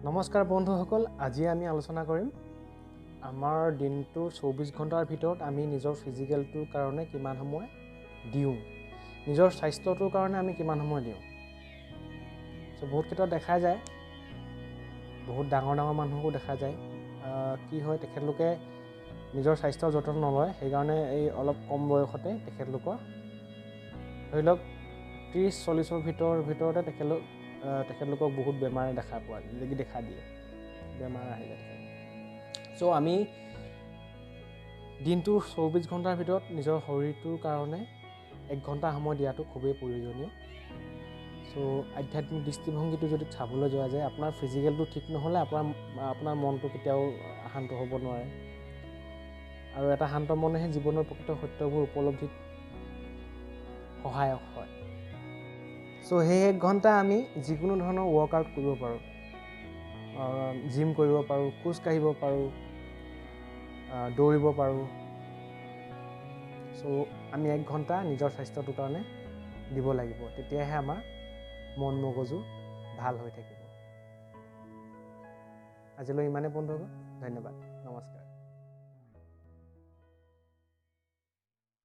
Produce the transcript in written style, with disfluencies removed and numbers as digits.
নমস্কাৰ বন্ধুসকল, আজি আমি আলোচনা কৰিম আমাৰ দিনটোৰ 24 ঘণ্টাৰ ভিতৰত আমি নিজৰ ফিজিকেলটোৰ কাৰণে কিমান সময় দিওঁ, নিজৰ স্বাস্থ্যটোৰ কাৰণে আমি কিমান সময় দিওঁ। বহুত ক্ষেত্ৰত দেখা যায়, বহুত ডাঙৰ মানুহকো দেখা যায় কি হয়, তেখেতলোকে নিজৰ স্বাস্থ্যৰ যত্ন নলয়। সেইকাৰণে এই অলপ কম বয়সতে ধৰি লওক 30-40ৰ ভিতৰতে তেখেতলোকক বহুত বেমাৰে দেখা দিয়ে, বেমাৰ আহি যায়। আমি দিনটোৰ 24 ঘণ্টাৰ ভিতৰত নিজৰ শৰীৰটোৰ কাৰণে 1 ঘণ্টা সময় দিয়াটো খুবেই প্ৰয়োজনীয়। আধ্যাত্মিক দৃষ্টিভংগীটো যদি চাবলৈ যোৱা যায়, আপোনাৰ ফিজিকেলটো ঠিক নহ'লে আপোনাৰ মনটো কেতিয়াও শান্ত হ'ব নোৱাৰে, আৰু এটা শান্ত মনেহে জীৱনৰ প্ৰকৃত সত্যবোৰ উপলব্ধিত সহায়ক হয়। সেই 1 ঘণ্টা আমি যিকোনো ধৰণৰ ৱৰ্কআউট কৰিব পাৰোঁ, জিম কৰিব পাৰোঁ, খোজ কাঢ়িব পাৰোঁ, দৌৰিব পাৰোঁ। আমি 1 ঘণ্টা নিজৰ স্বাস্থ্যটোৰ কাৰণে দিব লাগিব, তেতিয়াহে আমাৰ মন মগজু ভাল হৈ থাকিব। আজিলৈ ইমানেই বন্ধুসকল, ধন্যবাদ, নমস্কাৰ।